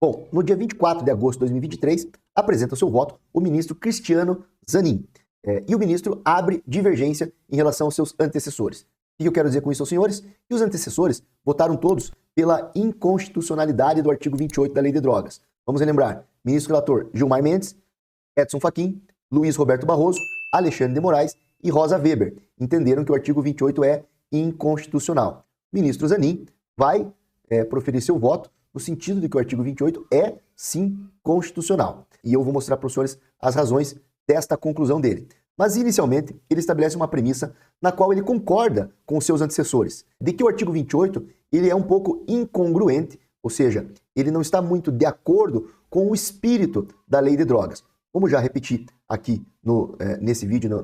Bom, no dia 24 de agosto de 2023, apresenta seu voto o ministro Cristiano Zanin. E o ministro abre divergência em relação aos seus antecessores. O que eu quero dizer com isso aos senhores? Que os antecessores votaram todos pela inconstitucionalidade do artigo 28 da Lei de Drogas. Vamos relembrar: ministro relator Gilmar Mendes, Edson Fachin, Luiz Roberto Barroso, Alexandre de Moraes e Rosa Weber entenderam que o artigo 28 é inconstitucional. O ministro Zanin vai proferir seu voto no sentido de que o artigo 28 é, sim, constitucional. E eu vou mostrar para os senhores as razões desta conclusão dele. Mas, inicialmente, ele estabelece uma premissa na qual ele concorda com os seus antecessores, de que o artigo 28 ele é um pouco incongruente, ou seja, ele não está muito de acordo com o espírito da Lei de Drogas. Como já repeti aqui nesse vídeo,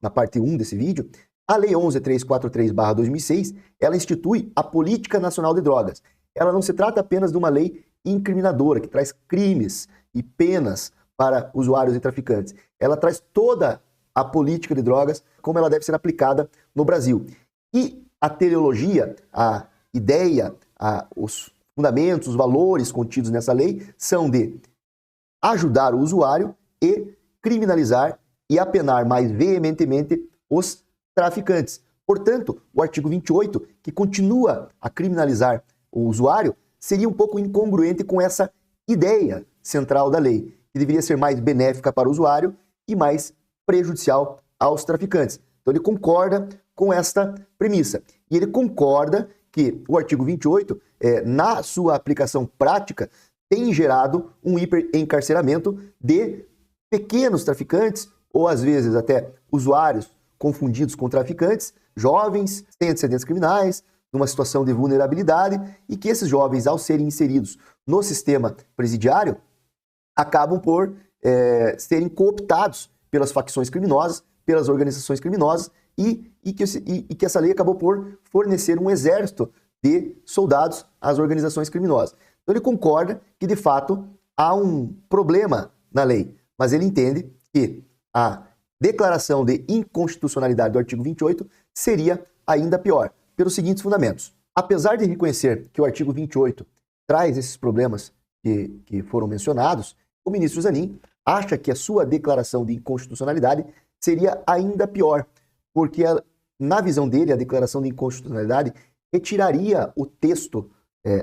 na parte 1 desse vídeo, a Lei 11.343/2006, ela institui a Política Nacional de Drogas. Ela não se trata apenas de uma lei incriminadora, que traz crimes e penas para usuários e traficantes. Ela traz toda a política de drogas, como ela deve ser aplicada no Brasil. E a teleologia, a ideia, os fundamentos, os valores contidos nessa lei são de ajudar o usuário e criminalizar e apenar mais veementemente os traficantes. Portanto, o artigo 28, que continua a criminalizar o usuário, seria um pouco incongruente com essa ideia central da lei, que deveria ser mais benéfica para o usuário e mais prejudicial aos traficantes. Então ele concorda com esta premissa. E ele concorda que o artigo 28, na sua aplicação prática, tem gerado um hiperencarceramento de pequenos traficantes, ou às vezes até usuários confundidos com traficantes, jovens, sem antecedentes criminais, numa situação de vulnerabilidade, e que esses jovens, ao serem inseridos no sistema presidiário, acabam por serem cooptados pelas facções criminosas, pelas organizações criminosas, e que essa lei acabou por fornecer um exército de soldados às organizações criminosas. Então ele concorda que, de fato, há um problema na lei, mas ele entende que a declaração de inconstitucionalidade do artigo 28 seria ainda pior, pelos seguintes fundamentos. Apesar de reconhecer que o artigo 28 traz esses problemas que foram mencionados, o ministro Zanin acha que a sua declaração de inconstitucionalidade seria ainda pior, porque, na visão dele, a declaração de inconstitucionalidade retiraria o texto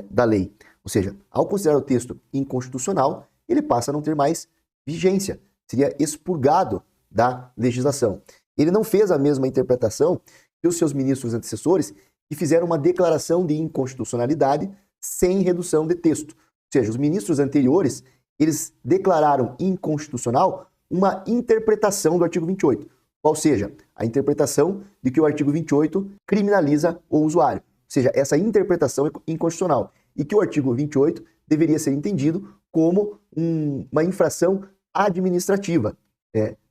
da lei. Ou seja, ao considerar o texto inconstitucional, ele passa a não ter mais vigência, seria expurgado da legislação. Ele não fez a mesma interpretação que os seus ministros antecessores, que fizeram uma declaração de inconstitucionalidade sem redução de texto. Ou seja, os ministros anteriores, eles declararam inconstitucional uma interpretação do artigo 28, qual seja, a interpretação de que o artigo 28 criminaliza o usuário. Ou seja, essa interpretação é inconstitucional e que o artigo 28 deveria ser entendido como uma infração administrativa.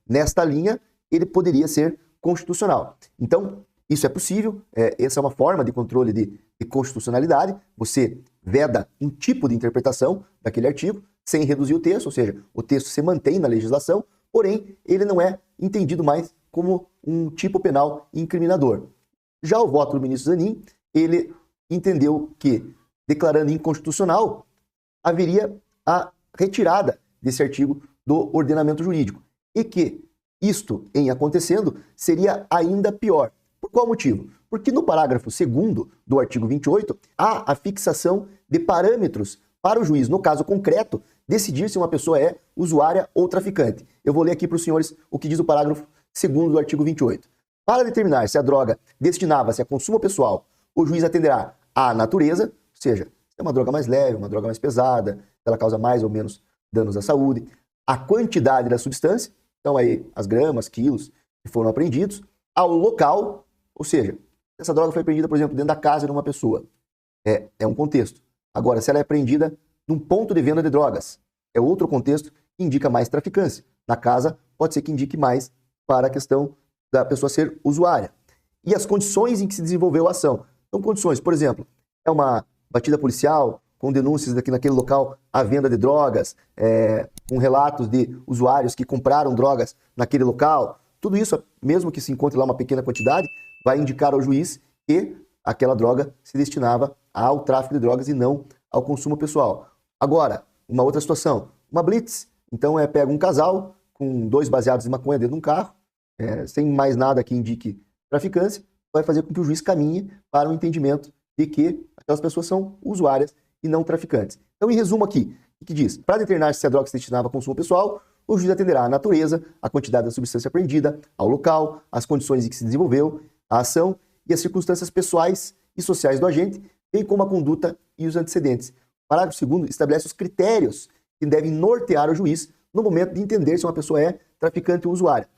Nesta linha, ele poderia ser constitucional. Então, isso é possível, essa é uma forma de controle de constitucionalidade, você veda um tipo de interpretação daquele artigo, sem reduzir o texto, ou seja, o texto se mantém na legislação, porém, ele não é entendido mais como um tipo penal incriminador. Já o voto do ministro Zanin, ele entendeu que, declarando inconstitucional, haveria a retirada desse artigo do ordenamento jurídico, e que isto, em acontecendo, seria ainda pior. Por qual motivo? Porque no parágrafo 2º do artigo 28, há a fixação de parâmetros para o juiz, no caso concreto, decidir se uma pessoa é usuária ou traficante. Eu vou ler aqui para os senhores o que diz o parágrafo 2º do artigo 28. Para determinar se a droga destinava-se a consumo pessoal, o juiz atenderá à natureza, ou seja, se é uma droga mais leve, uma droga mais pesada, se ela causa mais ou menos danos à saúde, a quantidade da substância, então aí as gramas, quilos que foram apreendidos, ao local, ou seja, se essa droga foi apreendida, por exemplo, dentro da casa de uma pessoa, é um contexto. Agora, se ela é apreendida num ponto de venda de drogas, é outro contexto que indica mais traficância. Na casa, pode ser que indique mais para a questão da pessoa ser usuária. E as condições em que se desenvolveu a ação. Então, condições, por exemplo, é uma batida policial, com denúncias daqui naquele local a venda de drogas, com relatos de usuários que compraram drogas naquele local. Tudo isso, mesmo que se encontre lá uma pequena quantidade, vai indicar ao juiz que aquela droga se destinava ao tráfico de drogas e não ao consumo pessoal. Agora, uma outra situação, uma blitz. Então, pega um casal com 2 baseados de maconha dentro de um carro, sem mais nada que indique traficância, vai fazer com que o juiz caminhe para o entendimento de que aquelas pessoas são usuárias e não traficantes. Então, em resumo aqui, o que diz? Para determinar se a droga se destinava a consumo pessoal, o juiz atenderá à natureza, à quantidade da substância apreendida, ao local, às condições em que se desenvolveu a ação e as circunstâncias pessoais e sociais do agente, bem como a conduta e os antecedentes. O parágrafo 2º estabelece os critérios que devem nortear o juiz no momento de entender se uma pessoa é traficante ou usuária.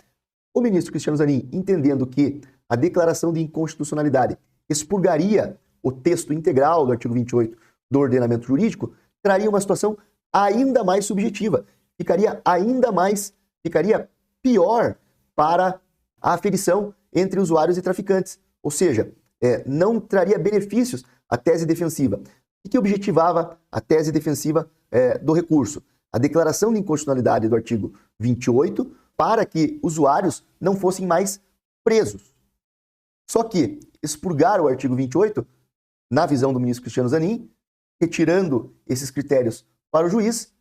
O ministro Cristiano Zanin, entendendo que a declaração de inconstitucionalidade expurgaria o texto integral do artigo 28 do ordenamento jurídico, traria uma situação ainda mais subjetiva, ficaria pior para a aferição entre usuários e traficantes, ou seja, não traria benefícios à tese defensiva. O que objetivava a tese defensiva do recurso? A declaração de inconstitucionalidade do artigo 28 para que usuários não fossem mais presos. Só que expurgar o artigo 28, na visão do ministro Cristiano Zanin, retirando esses critérios para o juiz,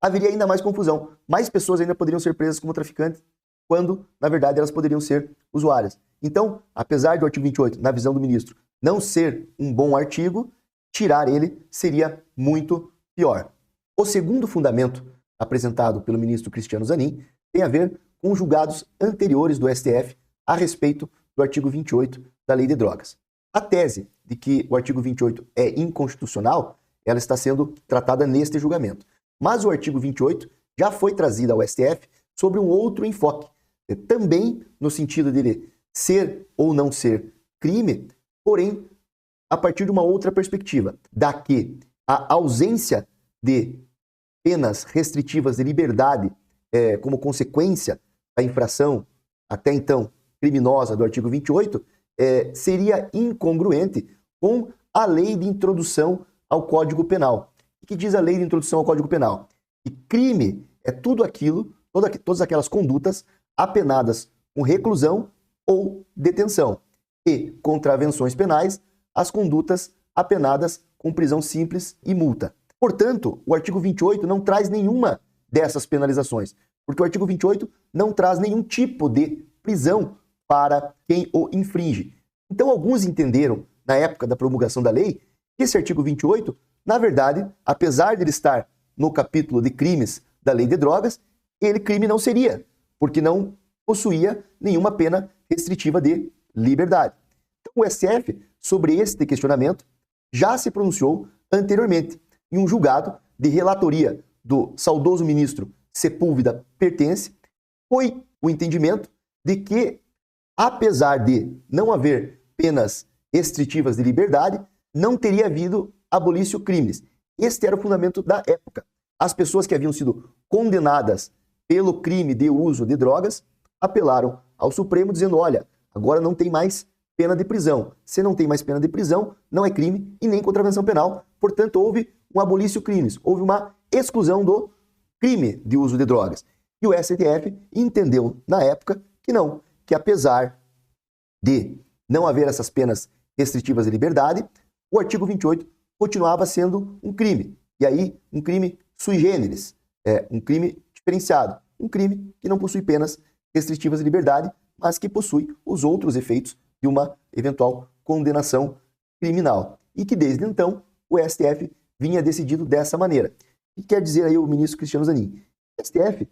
haveria ainda mais confusão. Mais pessoas ainda poderiam ser presas como traficantes, quando, na verdade, elas poderiam ser usuárias. Então, apesar do artigo 28, na visão do ministro, não ser um bom artigo, tirar ele seria muito pior. O segundo fundamento apresentado pelo ministro Cristiano Zanin tem a ver com julgados anteriores do STF a respeito do artigo 28 da Lei de Drogas. A tese de que o artigo 28 é inconstitucional, ela está sendo tratada neste julgamento. Mas o artigo 28 já foi trazido ao STF sobre um outro enfoque, também no sentido dele ser ou não ser crime, porém a partir de uma outra perspectiva, da que a ausência de penas restritivas de liberdade como consequência da infração até então criminosa do artigo 28 seria incongruente com a lei de introdução ao Código Penal. O que diz a lei de introdução ao Código Penal? Que crime é tudo aquilo, todas aquelas condutas apenadas com reclusão ou detenção, e contravenções penais, as condutas apenadas com prisão simples e multa. Portanto, o artigo 28 não traz nenhuma dessas penalizações, porque o artigo 28 não traz nenhum tipo de prisão para quem o infringe. Então, alguns entenderam, na época da promulgação da lei, que esse artigo 28, na verdade, apesar de ele estar no capítulo de crimes da Lei de Drogas, ele crime não seria, porque não possuía nenhuma pena restritiva de liberdade. Então, o STF, sobre este questionamento, já se pronunciou anteriormente, em um julgado de relatoria do saudoso ministro Sepúlveda Pertence, foi o entendimento de que, apesar de não haver penas restritivas de liberdade, não teria havido abolício crimes. Este era o fundamento da época. As pessoas que haviam sido condenadas pelo crime de uso de drogas apelaram ao Supremo dizendo, olha, agora não tem mais pena de prisão. Se não tem mais pena de prisão, não é crime e nem contravenção penal. Portanto, houve um abolício crimes, houve uma exclusão do crime de uso de drogas. E o STF entendeu na época que não, que apesar de não haver essas penas restritivas de liberdade, o artigo 28 continuava sendo um crime. E aí, um crime sui generis, um crime diferenciado, um crime que não possui penas restritivas de liberdade, mas que possui os outros efeitos de uma eventual condenação criminal. E que desde então o STF vinha decidido dessa maneira. O que quer dizer aí o ministro Cristiano Zanin? O STF,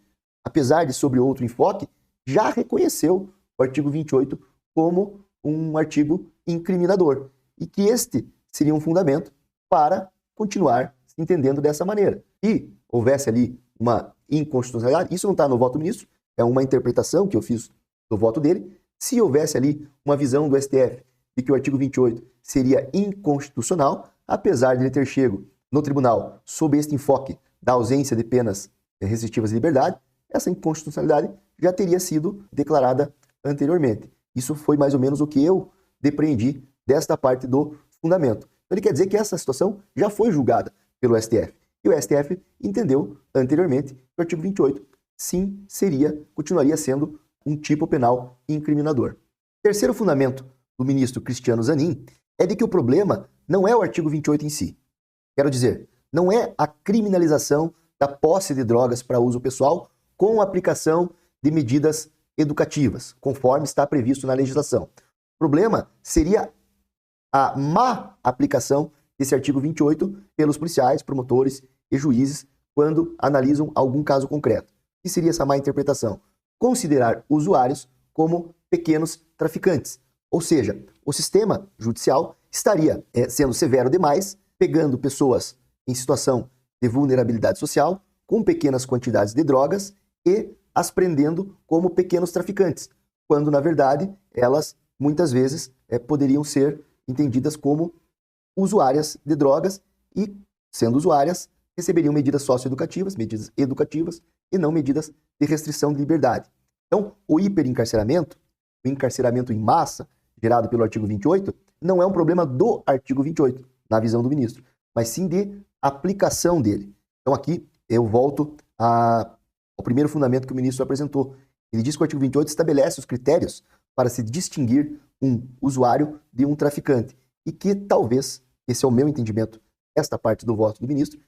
apesar de sobre outro enfoque, já reconheceu o artigo 28 como um artigo incriminador e que este seria um fundamento para continuar se entendendo dessa maneira. E houvesse ali uma inconstitucionalidade, isso não está no voto do ministro, é uma interpretação que eu fiz do voto dele. Se houvesse ali uma visão do STF de que o artigo 28 seria inconstitucional, apesar de ele ter chego no tribunal sob este enfoque da ausência de penas restritivas de liberdade, essa inconstitucionalidade já teria sido declarada anteriormente. Isso foi mais ou menos o que eu depreendi desta parte do fundamento. Então ele quer dizer que essa situação já foi julgada pelo STF. E o STF entendeu anteriormente que o artigo 28 sim continuaria sendo um tipo penal incriminador. Terceiro fundamento do ministro Cristiano Zanin é de que o problema não é o artigo 28 em si. Quero dizer, não é a criminalização da posse de drogas para uso pessoal com a aplicação de medidas educativas, conforme está previsto na legislação. O problema seria a má aplicação desse artigo 28 pelos policiais, promotores e juízes quando analisam algum caso concreto. O que seria essa má interpretação? Considerar usuários como pequenos traficantes. Ou seja, o sistema judicial estaria sendo severo demais, pegando pessoas em situação de vulnerabilidade social, com pequenas quantidades de drogas e as prendendo como pequenos traficantes, quando, na verdade, elas, muitas vezes, poderiam ser entendidas como usuárias de drogas e, sendo usuárias, receberiam medidas socioeducativas, medidas educativas e não medidas de restrição de liberdade. Então, o hiperencarceramento, o encarceramento em massa, gerado pelo artigo 28, não é um problema do artigo 28, na visão do ministro, mas sim de aplicação dele. Então, aqui eu volto ao primeiro fundamento que o ministro apresentou. Ele diz que o artigo 28 estabelece os critérios para se distinguir um usuário de um traficante e que talvez, esse é o meu entendimento, esta parte do voto do ministro,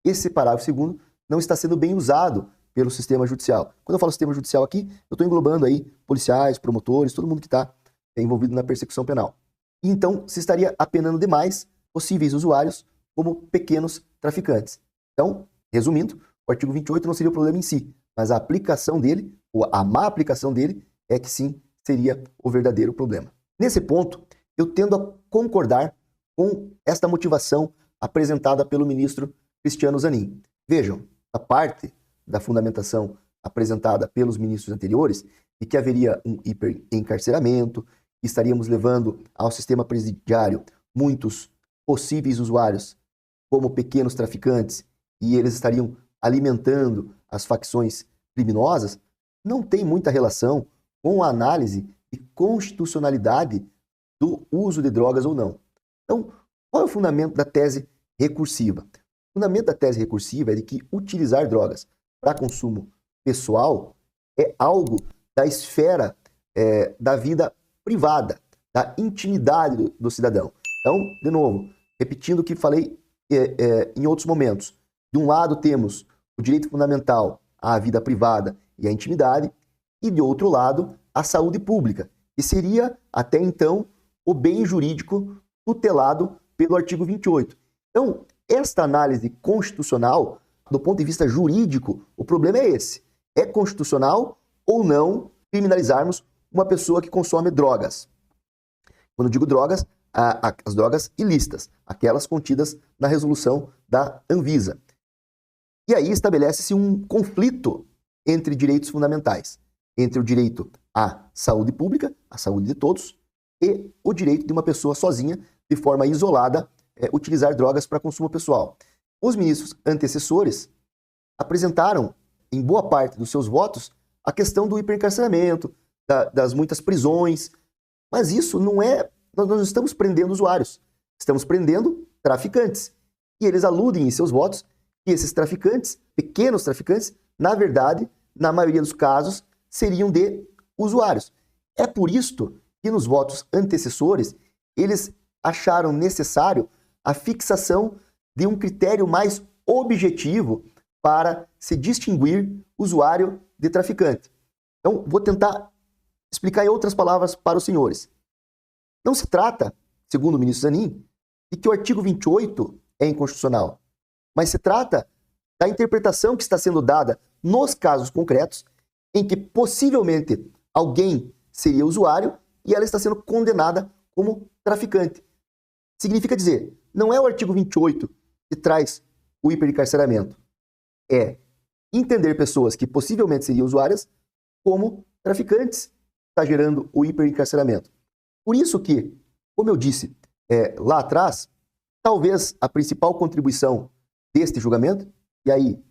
esse parágrafo segundo não está sendo bem usado pelo sistema judicial. Quando eu falo sistema judicial aqui, eu estou englobando aí policiais, promotores, todo mundo que está envolvido na persecução penal. E então, se estaria apenando demais possíveis usuários como pequenos traficantes. Então, resumindo, o artigo 28 não seria o problema em si, mas a aplicação dele, ou a má aplicação dele, é que sim seria o verdadeiro problema. Nesse ponto, eu tendo a concordar com esta motivação apresentada pelo ministro Cristiano Zanin. Vejam, a parte da fundamentação apresentada pelos ministros anteriores de que haveria um hiperencarceramento, que estaríamos levando ao sistema presidiário muitos possíveis usuários como pequenos traficantes e eles estariam alimentando as facções criminosas, não tem muita relação com a análise de constitucionalidade do uso de drogas ou não. Então, qual é o fundamento da tese recursiva? O fundamento da tese recursiva é de que utilizar drogas para consumo pessoal é algo da esfera da vida privada, da intimidade do cidadão. Então, de novo, repetindo o que falei em outros momentos, de um lado temos o direito fundamental à vida privada e à intimidade, e de outro lado, a saúde pública, que seria, até então, o bem jurídico tutelado pelo artigo 28. Então, esta análise constitucional, do ponto de vista jurídico, o problema é esse. É constitucional ou não criminalizarmos uma pessoa que consome drogas? Quando digo drogas, as drogas ilícitas, aquelas contidas na resolução da Anvisa. E aí estabelece-se um conflito entre direitos fundamentais, entre o direito à saúde pública, à saúde de todos, e o direito de uma pessoa sozinha, de forma isolada, utilizar drogas para consumo pessoal. Os ministros antecessores apresentaram, em boa parte dos seus votos, a questão do hiperencarceramento, das muitas prisões, mas isso não é... Nós não estamos prendendo usuários, estamos prendendo traficantes. E eles aludem em seus votos que esses traficantes, pequenos traficantes, na verdade, na maioria dos casos, seriam de usuários. É por isto que nos votos antecessores, eles acharam necessário a fixação de um critério mais objetivo para se distinguir usuário de traficante. Então, vou tentar explicar em outras palavras para os senhores. Não se trata, segundo o ministro Zanin, de que o artigo 28 é inconstitucional, mas se trata da interpretação que está sendo dada nos casos concretos em que possivelmente alguém seria usuário e ela está sendo condenada como traficante. Significa dizer, não é o artigo 28 que traz o hiperencarceramento, é entender pessoas que possivelmente seriam usuárias como traficantes, está gerando o hiperencarceramento. Por isso que, como eu disse lá atrás, talvez a principal contribuição deste julgamento, e aí,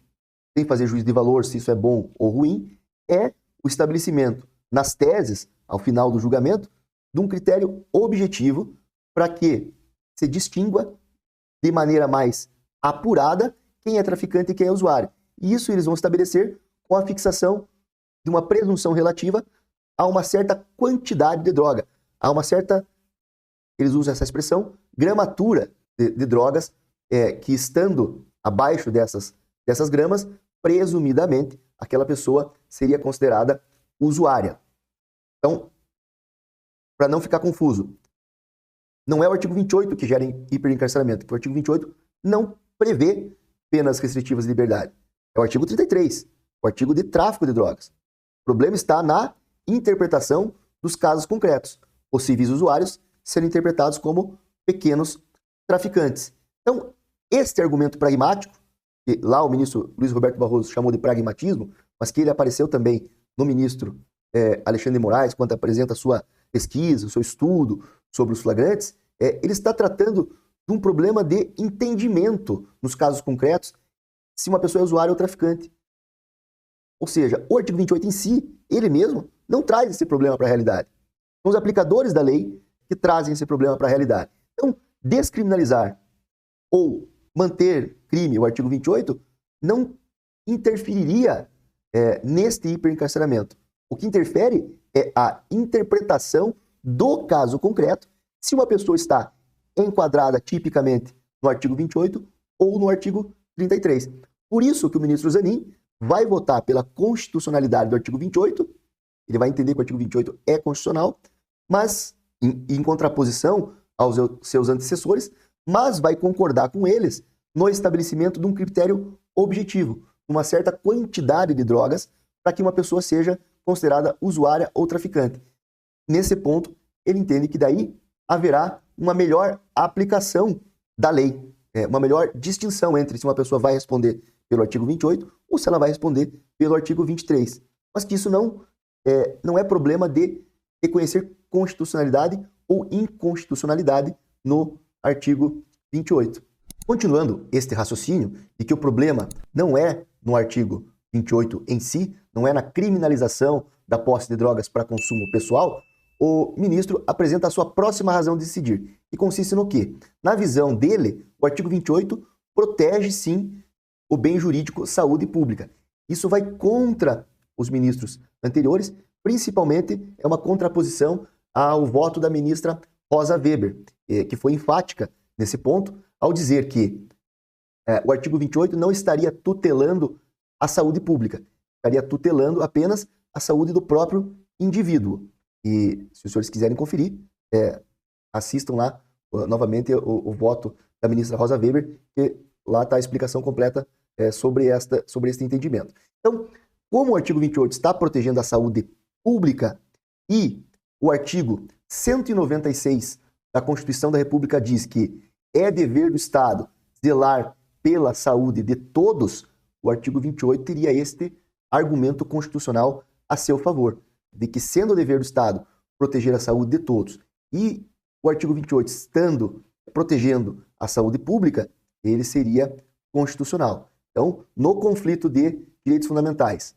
sem fazer juízo de valor se isso é bom ou ruim, é o estabelecimento nas teses, ao final do julgamento, de um critério objetivo para que se distingua de maneira mais apurada quem é traficante e quem é usuário. E isso eles vão estabelecer com a fixação de uma presunção relativa a uma certa quantidade de droga, a uma certa, eles usam essa expressão, gramatura de drogas que estando abaixo dessas gramas, presumidamente, aquela pessoa seria considerada usuária. Então, para não ficar confuso, não é o artigo 28 que gera hiperencarceramento, porque o artigo 28 não prevê penas restritivas de liberdade. É o artigo 33, o artigo de tráfico de drogas. O problema está na interpretação dos casos concretos. Possíveis usuários serem interpretados como pequenos traficantes. Então, este argumento pragmático, que lá o ministro Luiz Roberto Barroso chamou de pragmatismo, mas que ele apareceu também no ministro Alexandre de Moraes, quando apresenta a sua pesquisa, o seu estudo sobre os flagrantes, ele está tratando de um problema de entendimento nos casos concretos se uma pessoa é usuária ou traficante. Ou seja, o artigo 28 em si, ele mesmo, não traz esse problema para a realidade. São os aplicadores da lei que trazem esse problema para a realidade. Então, descriminalizar ou manter crime, o artigo 28, não interferiria neste hiperencarceramento. O que interfere é a interpretação do caso concreto, se uma pessoa está enquadrada tipicamente no artigo 28 ou no artigo 33. Por isso que o ministro Zanin vai votar pela constitucionalidade do artigo 28, ele vai entender que o artigo 28 é constitucional, mas em contraposição aos seus antecessores, mas vai concordar com eles no estabelecimento de um critério objetivo, uma certa quantidade de drogas para que uma pessoa seja considerada usuária ou traficante. Nesse ponto, ele entende que daí haverá uma melhor aplicação da lei, uma melhor distinção entre se uma pessoa vai responder pelo artigo 28 ou se ela vai responder pelo artigo 23. Mas que isso não é problema de reconhecer constitucionalidade ou inconstitucionalidade no artigo 28. Continuando este raciocínio de que o problema não é no artigo 28 em si, não é na criminalização da posse de drogas para consumo pessoal, o ministro apresenta a sua próxima razão de decidir, que consiste no quê? Na visão dele, o artigo 28 protege, sim, o bem jurídico saúde pública. Isso vai contra os ministros anteriores, principalmente é uma contraposição ao voto da ministra Rosa Weber, que foi enfática nesse ponto, ao dizer que o artigo 28 não estaria tutelando a saúde pública, estaria tutelando apenas a saúde do próprio indivíduo. E se os senhores quiserem conferir, assistam lá novamente o voto da ministra Rosa Weber, que lá está a explicação completa sobre este entendimento. Então, como o artigo 28 está protegendo a saúde pública e o artigo 196 da Constituição da República diz que é dever do Estado zelar pela saúde de todos, o artigo 28 teria este argumento constitucional a seu favor, de que sendo o dever do Estado proteger a saúde de todos e o artigo 28 estando protegendo a saúde pública, ele seria constitucional. Então, no conflito de direitos fundamentais,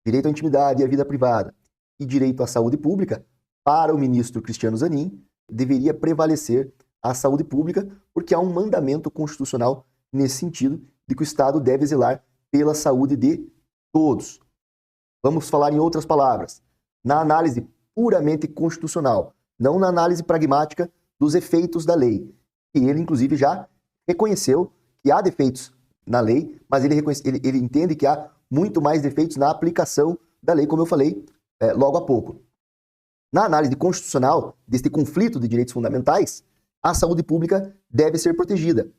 direito à intimidade e à vida privada e direito à saúde pública, para o ministro Cristiano Zanin, deveria prevalecer a saúde pública, porque há um mandamento constitucional nesse sentido, de que o Estado deve zelar pela saúde de todos. Vamos falar em outras palavras. Na análise puramente constitucional, não na análise pragmática dos efeitos da lei. E ele, inclusive, já reconheceu que há defeitos na lei, mas ele entende que há muito mais defeitos na aplicação da lei, como eu falei logo há pouco. Na análise constitucional deste conflito de direitos fundamentais, a saúde pública deve ser protegida.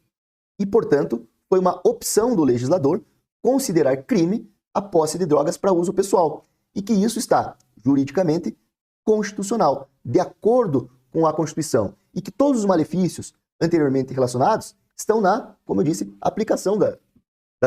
E, portanto, foi uma opção do legislador considerar crime a posse de drogas para uso pessoal. E que isso está juridicamente constitucional, de acordo com a Constituição. E que todos os malefícios anteriormente relacionados estão na, como eu disse, aplicação da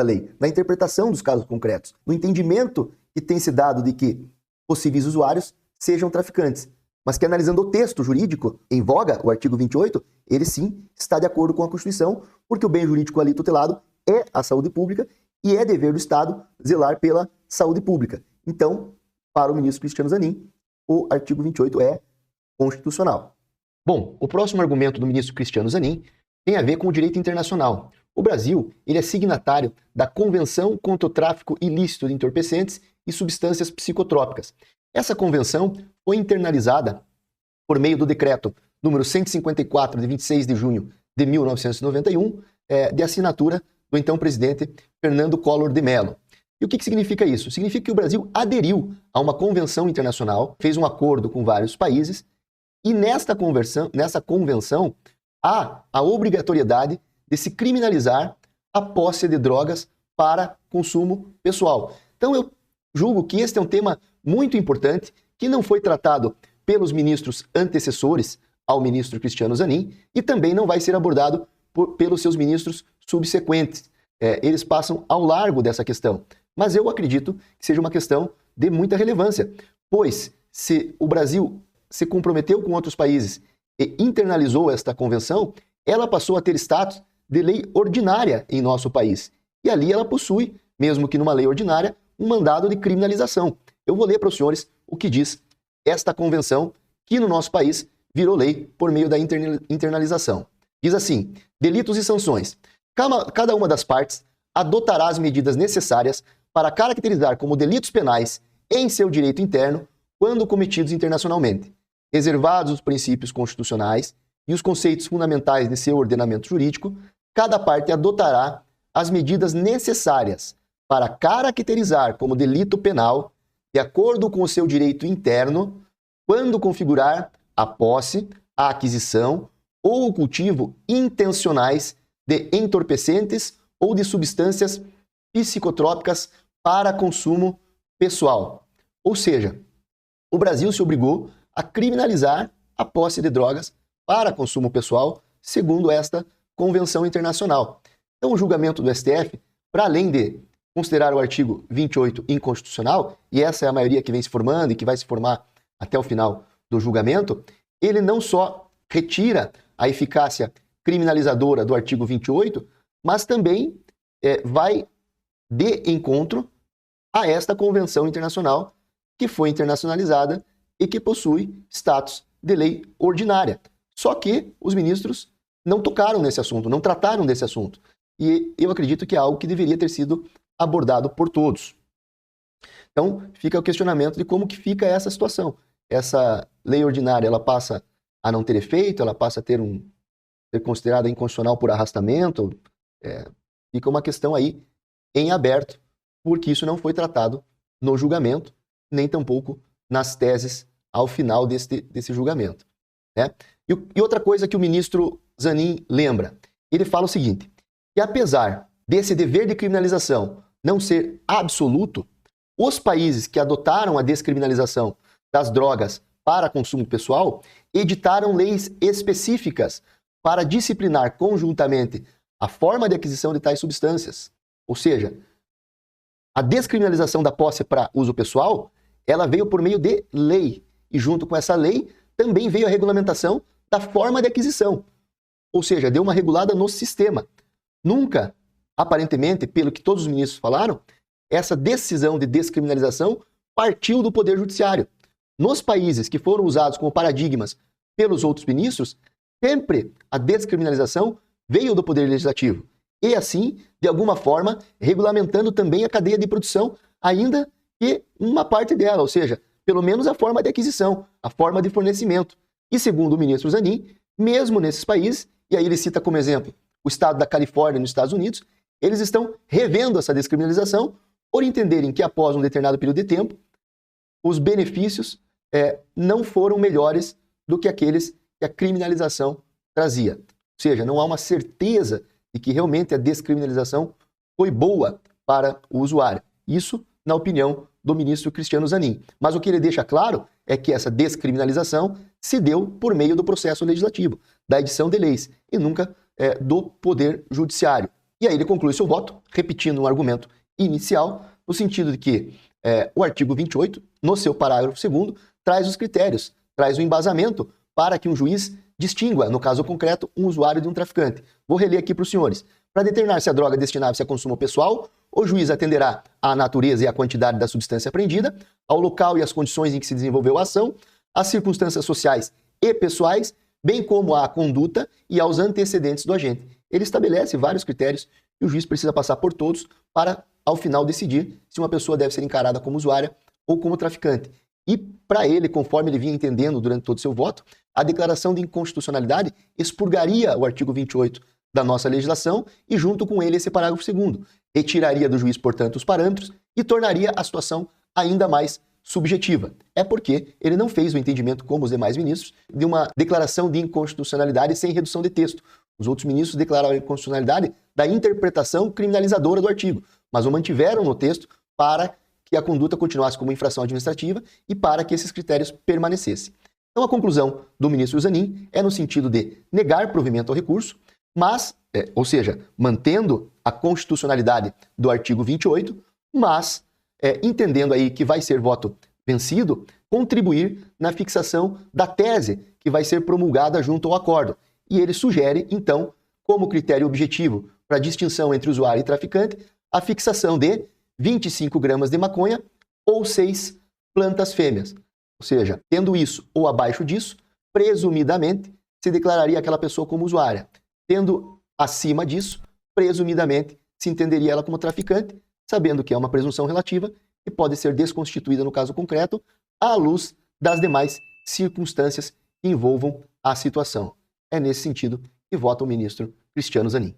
lei, na interpretação dos casos concretos, no entendimento que tem se dado de que possíveis usuários sejam traficantes. Mas que analisando o texto jurídico em voga, o artigo 28, ele sim está de acordo com a Constituição, porque o bem jurídico ali tutelado é a saúde pública e é dever do Estado zelar pela saúde pública. Então, para o ministro Cristiano Zanin, o artigo 28 é constitucional. Bom, o próximo argumento do ministro Cristiano Zanin tem a ver com o direito internacional. O Brasil, ele é signatário da Convenção contra o Tráfico Ilícito de Entorpecentes e Substâncias Psicotrópicas. Essa convenção foi internalizada por meio do decreto número 154 de 26 de junho de 1991, de assinatura do então presidente Fernando Collor de Mello. E o que significa isso? Significa que o Brasil aderiu a uma convenção internacional, fez um acordo com vários países, e nessa convenção há a obrigatoriedade de se criminalizar a posse de drogas para consumo pessoal. Então eu julgo que este é um tema muito importante, que não foi tratado pelos ministros antecessores ao ministro Cristiano Zanin e também não vai ser abordado pelos seus ministros subsequentes. Eles passam ao largo dessa questão. Mas eu acredito que seja uma questão de muita relevância, pois se o Brasil se comprometeu com outros países e internalizou esta convenção, ela passou a ter status de lei ordinária em nosso país. E ali ela possui, mesmo que numa lei ordinária, um mandado de criminalização. Eu vou ler para os senhores o que diz esta convenção, que no nosso país virou lei por meio da internalização. Diz assim: delitos e sanções. Cada uma das partes adotará as medidas necessárias para caracterizar como delitos penais em seu direito interno quando cometidos internacionalmente, reservados os princípios constitucionais e os conceitos fundamentais de seu ordenamento jurídico. Cada parte adotará as medidas necessárias para caracterizar como delito penal, de acordo com o seu direito interno, quando configurar a posse, a aquisição ou o cultivo intencionais de entorpecentes ou de substâncias psicotrópicas para consumo pessoal. Ou seja, o Brasil se obrigou a criminalizar a posse de drogas para consumo pessoal, segundo esta convenção internacional. Então, o julgamento do STF, para além de considerar o artigo 28 inconstitucional, e essa é a maioria que vem se formando e que vai se formar até o final do julgamento, ele não só retira a eficácia criminalizadora do artigo 28, mas também vai de encontro a esta convenção internacional que foi internacionalizada e que possui status de lei ordinária. Só que os ministros não tocaram nesse assunto, não trataram desse assunto. E eu acredito que é algo que deveria ter sido abordado por todos. Então, fica o questionamento de como que fica essa situação. Essa lei ordinária, ela passa a não ter efeito, ela passa a ser considerada inconstitucional por arrastamento. Fica uma questão aí em aberto, porque isso não foi tratado no julgamento, nem tampouco nas teses ao final desse julgamento. Né? E outra coisa que o ministro Zanin lembra, ele fala o seguinte, que apesar desse dever de criminalização não ser absoluto, os países que adotaram a descriminalização das drogas para consumo pessoal editaram leis específicas para disciplinar conjuntamente a forma de aquisição de tais substâncias. Ou seja, a descriminalização da posse para uso pessoal, ela veio por meio de lei. E junto com essa lei, também veio a regulamentação da forma de aquisição. Ou seja, deu uma regulada no sistema. Nunca, aparentemente, pelo que todos os ministros falaram, essa decisão de descriminalização partiu do Poder Judiciário. Nos países que foram usados como paradigmas pelos outros ministros, sempre a descriminalização veio do Poder Legislativo. E assim, de alguma forma, regulamentando também a cadeia de produção, ainda que uma parte dela, ou seja, pelo menos a forma de aquisição, a forma de fornecimento. E segundo o ministro Zanin, mesmo nesses países, e aí ele cita como exemplo o estado da Califórnia nos Estados Unidos, eles estão revendo essa descriminalização por entenderem que após um determinado período de tempo, os benefícios não foram melhores do que aqueles que a criminalização trazia. Ou seja, não há uma certeza de que realmente a descriminalização foi boa para o usuário. Isso na opinião do ministro Cristiano Zanin. Mas o que ele deixa claro é que essa descriminalização se deu por meio do processo legislativo, da edição de leis, e nunca do Poder Judiciário. E aí ele conclui seu voto, repetindo um argumento inicial, no sentido de que o artigo 28, no seu parágrafo 2º, traz os critérios, traz o embasamento para que um juiz distingua, no caso concreto, um usuário de um traficante. Vou reler aqui para os senhores. Para determinar se a droga destinável-se a consumo pessoal, o juiz atenderá à natureza e à quantidade da substância apreendida, ao local e às condições em que se desenvolveu a ação, às circunstâncias sociais e pessoais, bem como à conduta e aos antecedentes do agente. Ele estabelece vários critérios e o juiz precisa passar por todos para, ao final, decidir se uma pessoa deve ser encarada como usuária ou como traficante. E, para ele, conforme ele vinha entendendo durante todo o seu voto, a declaração de inconstitucionalidade expurgaria o artigo 28 da nossa legislação e junto com ele esse parágrafo 2º. Retiraria do juiz, portanto, os parâmetros e tornaria a situação ainda mais subjetiva. É porque ele não fez o entendimento, como os demais ministros, de uma declaração de inconstitucionalidade sem redução de texto. Os outros ministros declararam a inconstitucionalidade da interpretação criminalizadora do artigo, mas o mantiveram no texto para que a conduta continuasse como infração administrativa e para que esses critérios permanecessem. Então a conclusão do ministro Zanin é no sentido de negar provimento ao recurso, mas, ou seja, mantendo a constitucionalidade do artigo 28, mas entendendo aí que vai ser voto vencido, contribuir na fixação da tese que vai ser promulgada junto ao acordo. E ele sugere, então, como critério objetivo para a distinção entre usuário e traficante, a fixação de 25 gramas de maconha ou 6 plantas fêmeas. Ou seja, tendo isso ou abaixo disso, presumidamente se declararia aquela pessoa como usuária. Tendo acima disso, presumidamente se entenderia ela como traficante, sabendo que é uma presunção relativa e pode ser desconstituída no caso concreto, à luz das demais circunstâncias que envolvam a situação. É nesse sentido que vota o ministro Cristiano Zanin.